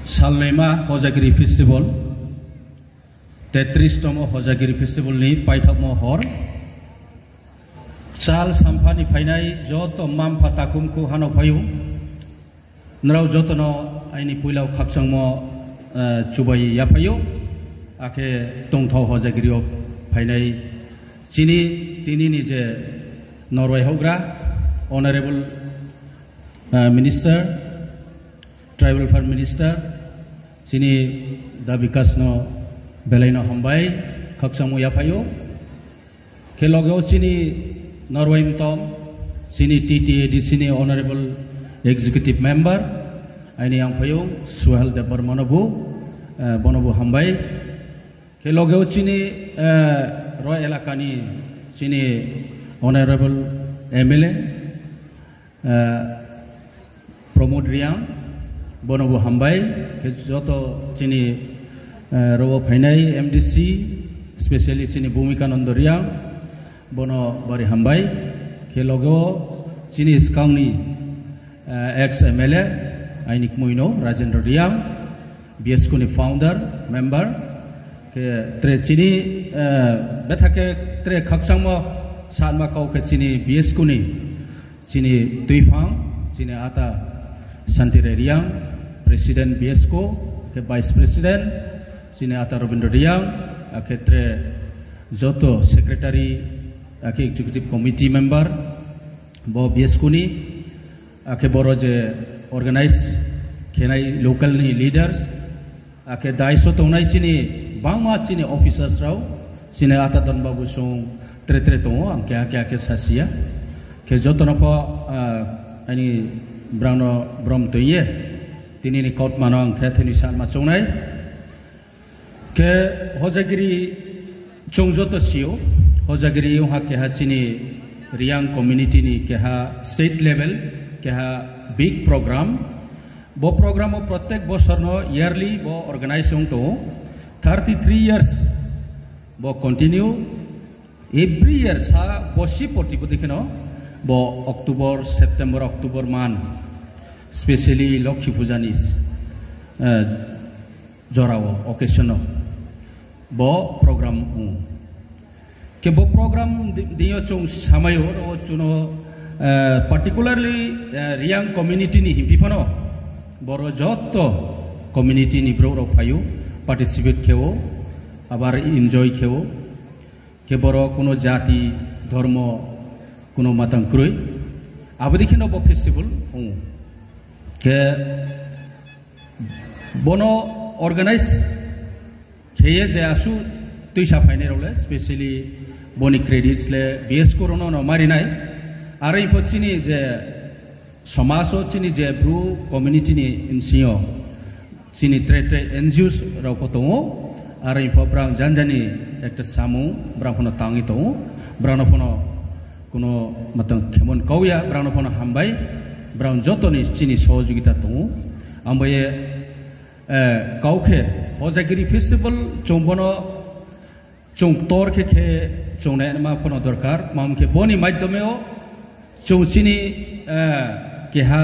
Salnema Hojagiri Festival 33তম Hojagiri Festival ni paithak mohor Chal sampani fainai joto mampa takum ku hano phayu nrau joto no aini puilau khapsang mo chubai ya phayu ake tongthau Hojagiri o fainai chini tini ni je Norway hogra honorable minister tribal affairs minister sini da bikas no belaino hambai khaksamu ya phayo kelogo sini Norway mtom sini TTAD sini honorable executive member aini yang phayo Suhel Debar Manobu Bonobu hambai kelogo sini Roy elakani sini honorable MLA Pramod Riang Bonobu hambai ke joto sini Robo Phainai MDC especially sini Bhumika Nandoriang Bono Bari hambai ke logo sini Skangni ex MLA Ainik Muino Rajendra Riang BSK ni founder member ke tre sini bethake tre khaksangmo satma kau ke sini BSK ni sini Tuifang sini ata Santire Riang Presiden BSK ke Vice President sini ata Robindra Riang aketre joto secretary ake executive committee member bo BSK ni ake boro je organize kenai local ni leaders ake daiso tongnai sini bangma sini officers rao sini ata don babu song tre tongo angke ake sasia ke joto napa ani brano brom toye tini ni kaut manang thetheni san ma songnai ke Hojagiri chongjoto sio Hojagiri ha ke ha sini Riang community ni ke ha state level ke ha big program bo program o protek boshor no yearly bo organization to 33 years bo continue every year sa bosi poti dikino bo October September October man especially Lokhi Pujanis Jorawo occasion bo program ke bo program dio chung samayo o chuno particularly Riang community ni himpiphano boro jotto community ni bro phayu participate kheo abar enjoy kheo ke boro kuno jati dharma kuno matang kroi abodikhino bo festival ke bono organize kheye je asu tuisa phaine role especially boni credits le BS korono no marinai arai pochini je samaso chini je bru community ni insio chini trete NGOs ro potongo arai po brang janjani ekta samu brangpono tangi to brano pono kuno matang khemon kauya brano pono hambai brown joto ni chini sohojogita to ambaye kauke Hojagiri festival chongbono chong tor ke chongne ma pono dorkar mam ke boni maiddomeo chong chini ke ha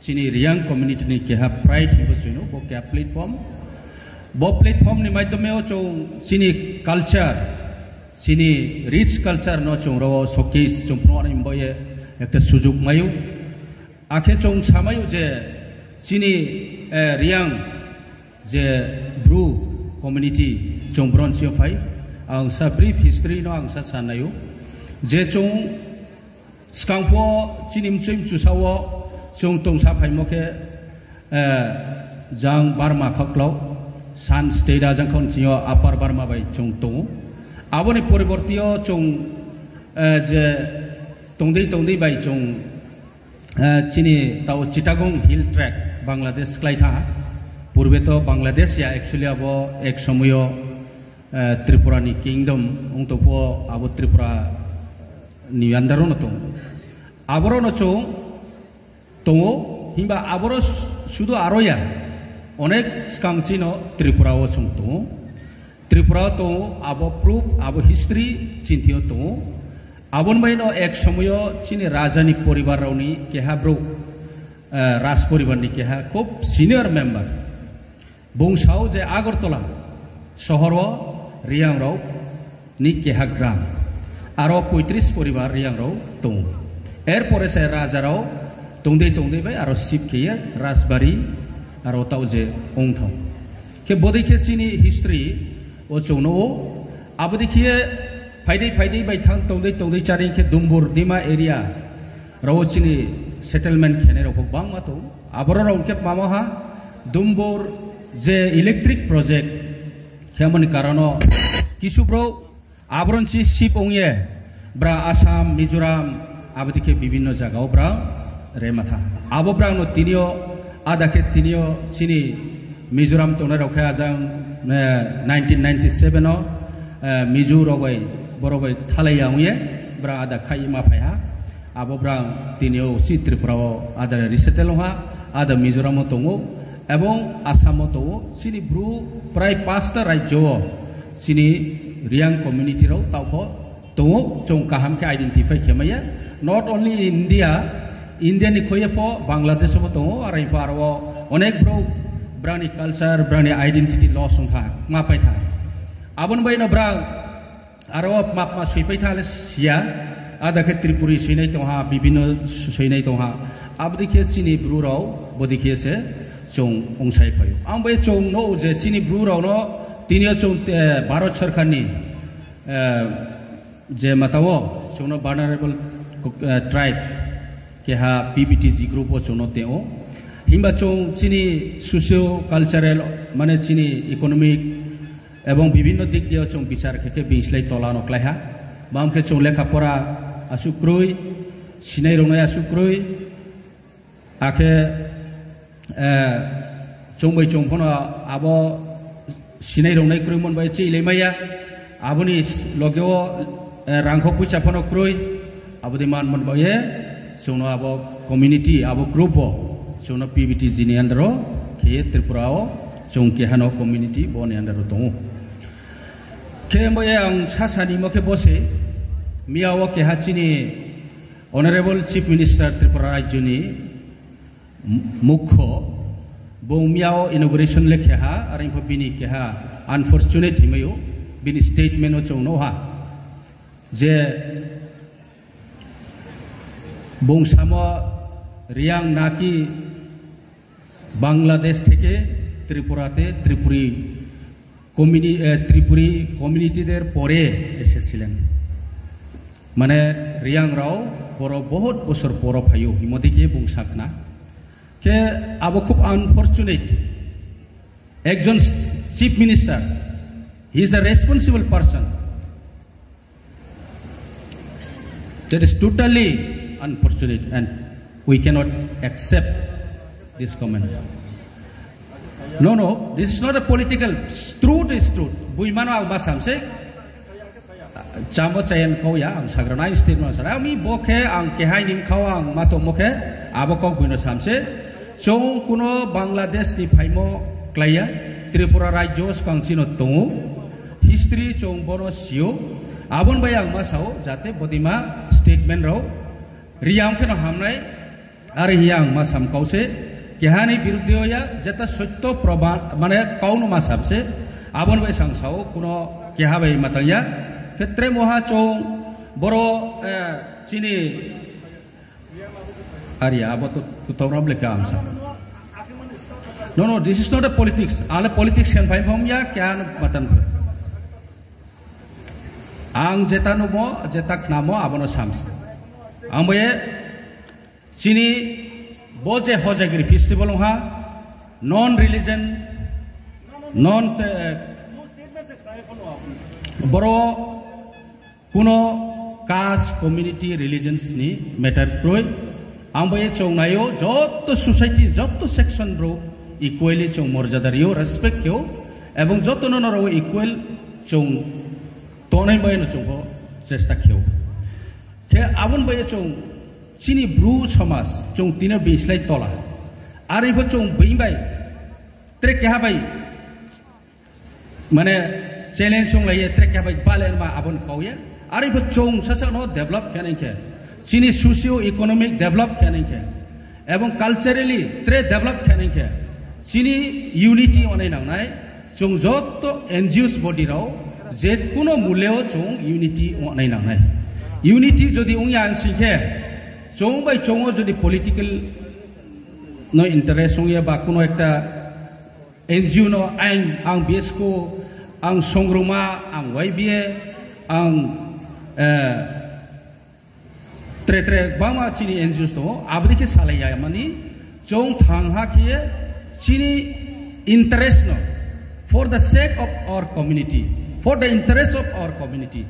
chini Riang community ni ke ha pride hibosino bo ke platform ni maiddomeo chong chini culture chini rich culture no chong ro showcase chong pro ni boye ekta sujug mayu ake chong samayu je chini Riang je bru community chong bron sio phai ang sa brief history no ang sa sanayu je chong skangpo chinim chim chusawo chong tong sa phai moke jang Burma khaklau san state a jang khon chio upper Burma bai chong tong aboni poribortio chong je tongdei bai chong chini tau Chittagong hill track Bangladesh klaitha purbe to Bangladesh ya actually abo ek samoyo Tripura ni kingdom ungto po abo Tripura ni andaro no to aboro no chong tongo himba aboro sudo aroya onek skangsi no Tripura o chong to Tripura to abo proof abo history chintio to abon maino ek samoyo chini rajani poribar rauni keha bro Ras poribar ni keha খুব senior member বংশাও যে আগরতলা শহর রিয়াংরাও নি কেহা গ্রাম আরো 35 পরিবার রিয়াংরাও দङ এরপরে সে রাজারাও তংদে by আরো শিব খেয়ে রাজবাড়ি আরো তাও যে অংথাও কে বদিকে চিনি হিস্ট্রি ও চৌনো আবো দেখিয়ে ফাইদে বাই থাং তংদে চারি কে দুম্বুর দিমা এরিয়া রাও চিনি সেটেলমেন্ট খেনে রকম বাং মাতো আবরো রাও কে মামা দুম্বুর যে ইলেকট্রিক প্রজেক্ট খেমনি কারণ কিছু ব্রো আবরণ চি শিব অংয়ে ব্রা আসাম মিজোরাম আবো দিকে বিভিন্ন জায়গাও ব্রা রেমাথা আবো ব্রা নো তিনিও আদাকে তিনিও চিনি মিজোরাম তোনে রখে আজাং 1997 মিজো রবাই বরবাই থালাইয়া অংয়ে ব্রা আদা খাই মাফায়া আবো ব্রা তিনিও সি ত্রিপুরাও আদা রিসেটেল হা আদা মিজোরামও দङो এবং আসামও দङो চিনি ব্রু প্রায় 5টা রাজ্য চিনি রিয়াং কমিউনিটিরাও তাও দङो जों काहामके आइडेंटिफाई खेमाया नट ओनलि इंडिया इंडियानि खोयफो बांग्लादेशबो दङ आरो इफारव अनेक ब्रो ब्रानि कालचार ब्रानि आइडेंटिटी लस था मापाय था आबन बैनो ब्रा आरो मापमा सैपाय था सिया आदाखे त्रिपुरी सैनाय दङहा विभिन्न सैनाय दङहा आबदिखे चिनि ब्रुराव बदिखे से जों अंसाय फायो आं बै जों नो जे चिनि ब्रुराव नो तिनियो जों भारत सरकारनि जे माताओ जोंनो vulnerable ट्राइब केहा पीबीटीजी ग्रुप जोंनो देओ हिंबा जों चिनि सोशियो कालचारेल माने चिनि इकोनॉमिक एवं विभिन्न दिग दियाव जों बिचार खेके बिंस्लाय तला नक्लायहा बामके जों लेखा परा आसुक्रुय सिनाय रंनाय आसुक्रुय आखे जों बै जों फनो आबो सिनाय रंनाय क्रुय मोनबाय चिलेमाया आबोनि लगेओ रांखौ फैसा फनो क्रुय आबोदि मान मोनबाये जोंनो आबो कम्युनिटी आबो ग्रुप जोंनो पीबीटीजी नि अंदर के त्रिपुराओ जों केहानो कम्युनिटी बनि अंदर दङ के मये आं सासानि मके बसे मियाओ केहाचिनि ऑनरेबल चीफ मिनिस्टर त्रिपुरा राज्यनि मुख्य बो मियाओ इनॉग्रेशन लेखेहा आरो इनफो बिनि केहा अनफॉर्चुनेट हिमयो बिनि स्टेटमेंट जोंनो हा जे बंसामो रियां नाकी बांग्लादेश থেকে ত্রিপুরাতে ত্রিপুরি কমিউনিটিদের পরে এসেছিলেন মানে রিয়াং রাও বড় বহুত বছর পর ফাইও হিমদিকে বংসাকনা কে আবো খুব আনফরচুনেট একজন chief minister he is the responsible person that is totally unfortunate and we cannot accept this comment. No, this is not a political. Truth is truth. Buimano ang masamse. Jamo chayan ko ya ang sagranay statement sa ami boke ang kehay nim kawa ang mato moke abokok buino samse. Chong kuno Bangladesh ni phaimo klaya Tripura rajyo kangsino tongu history chong bono sio abon bayang masao jate bodima statement rao realm के हामनाय आरो हियां मासाम काउसे केहानि बिरुद्धया जेता सत्य प्रमाण माने काउनो मासाबसे आबन bye सांसाव कुनो केहा bye मातया क्षेत्रे महा चौ बरो चिनि आरिया आबत तुतौराम लेका आमसा No, this is not a politics. Ale politics can find from ya kyan matan ang jetanu mo jetak namo abono sams आंबे चिनी बोजे होजागिरी फेस्टिवल हा नॉन रिलीजन नॉन बरो कुनो कास्ट कम्युनिटी रिलीजन्स नि मैटर क्रोय आंबे चौनायो जत्तो सोसाइटी जत्तो सेक्शन ब्रो इक्वली चौ मर्यादारियो respect क्यों एवं जत्तो नरो इक्वल चौ तोनै बायनो चौबो चेष्टा क्यों के आबन बाय चौ चिनी ब्रु समाज चौ तिनो बिस्लाय तला आरो इफो चौ बैबाय ट्रेक केहा बाय माने चैलेंज सं लायो ट्रेक केहा बाय बालेन मा आबन कावया आरो इफो चौ सासा नो डेभलप केनके चिनी सोशियो इकोनॉमिक डेभलप केनके एवं कल्चरली ट्रे डेभलप केनके chini unity onai nangnai chung jotto NGOs body rao je kuno muleo chung unity onai nangnai unity jodi ungya ansike chung bai chung jodi political no interest ungya ba kuno ekta NGO no ang BSco ang songruma ang YBA ang tre bama chini NGOs to abdi ke salaya mani chung thangha kiye chini interest no for the sake of our community, for the interest of our community,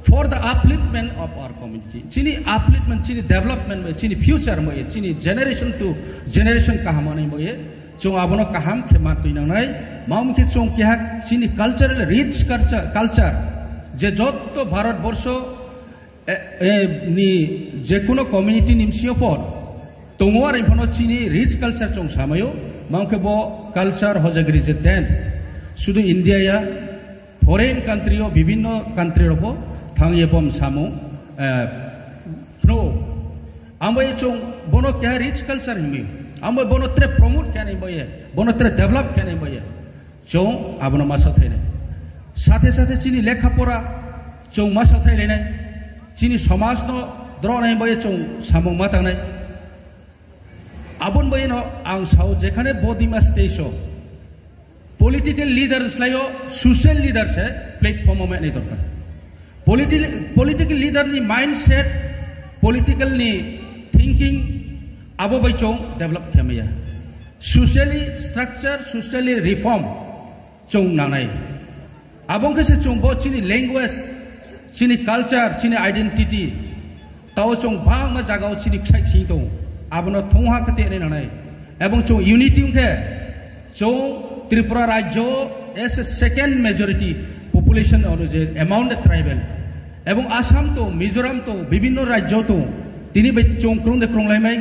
for the upliftment of our community. Chini upliftment, chini development, chini future mo ye, chini generation to generation kahamani mo ye. Chung abono kaham kemat tu inangai. Maum ke chung kya chini cultural rich culture. Je jotto Bharat borsho ni je kuno community nimsio por. Tungwar ipono chini rich culture chung samayo. Maum ke bo culture hojagri je dance. Sudu India ya foreign country o bibinno country ro thang yebom samu pro amboy chung bono kya rich culture himi amboy bono tre promote kya nahi boye bono tre develop kya nahi boye chung abono masa thaine sathe chini lekha pora chung masa thaile nai chini samaj no dro nahi boye chung samu matang nai abon boye no ang sao jekhane bodima stage o political leaders layo social leaders hai platform mein nahi dorkar political leader ni mindset political ni thinking abo bai chong develop khamaya socially structure socially reform chong nanai abong ke se chong bo chini language chini culture chini identity tao chong bang ma jagao chini khai sing to abono thongha khate ne nanai ebong chong unity ke chong Tripura Rajyo as a second majority population অনুযায়ী among the tribal এবং আসাম তো মিজোরাম তো বিভিন্ন রাজ্য তো তিনি বে চং ক্রং দে ক্রং লাইমাই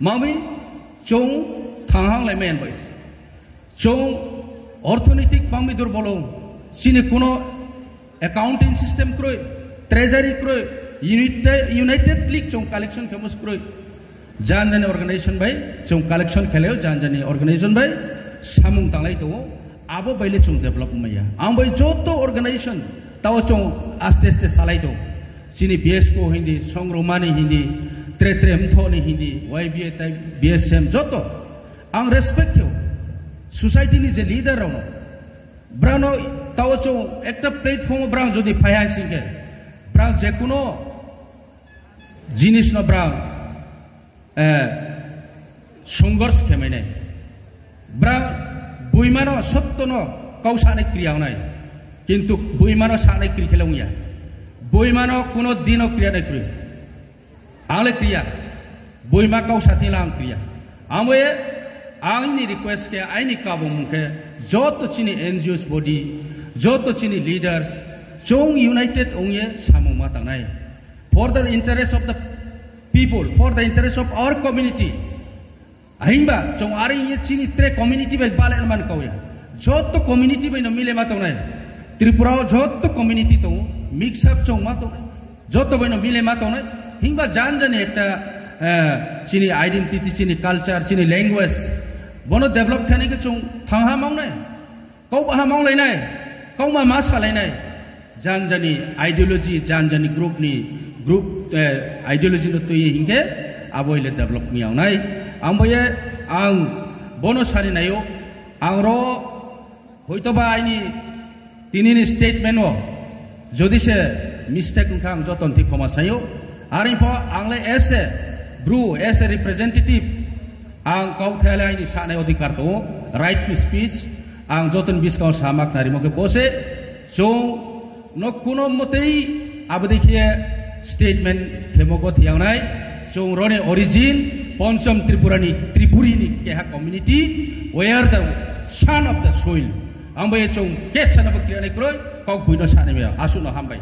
মামি চং থাহাং লাইমাই বাইস চং অর্থনৈতিক মামি দুর্বল সিনে কোনো অ্যাকাউন্টিং সিস্টেম ক্রয় ট্রেজারি ক্রয় ইউনাইটেড লিগ চং কালেকশন কেমস ক্রয় জানজানি অর্গানাইজেশন বাই চং কালেকশন খেলেও জানজানি অর্গানাইজেশন বাই samung tanglai to abo baile chung develop maya ambai joto organization taw chung aste salai to sini BSco hindi songromani hindi tre mthoni hindi YBA tai BSM joto ang respect yo society ni je leader ro brano taw chung ekta platform brang jodi phaya singke brang je kuno jinis no brang সংঘর্ষ খেমে নাই bra বইমানো সত্যনো কৌশানে ক্রিয়া নাই কিন্তু বইমানো সানে ক্রিয়া খেলুয়া বইমানো কোনো দিনও ক্রিয়া নাই ক্রিয়া আলে ক্রিয়া বইমা কৌশাতি লাম ক্রিয়া আমে আইনি রিকোয়েস্ট কে আইনি কাবু মুখে যত চিনি এনজিওস বডি যত চিনি লিডার্স চং ইউনাইটেড ওংয়ে সামুমা তানাই for the interest of the people for the interest of our community ahimba chong ari ye chini tre community bai bale man kauya jotto community bai no mile ma tonai tripura jotto community to mix up chong ma to jotto bai no mile ma tonai hingba janjani ekta chini identity chini culture chini language bono develop khane ke chong thangha mong nai kau ba mong lai nai kau ma mas lai nai janjani ideology janjani group ideology no to ye hingke aboile develop mi au nai amboye ang bono sari nayo ang ro hoito ba aini tinini statement o jodi se mistake kham joton thi khoma sayo arin po angle as a representative ang kau thale aini sane odhikar to right to speech ang joton biskau samak nari moke bose so no kuno motei abdikhe statement khemogo thiang nai so rone origin Ponsam Tripurini keha community where the son of the soil. Amboy chong get son of a clear kau buino sanimia asuno hambai.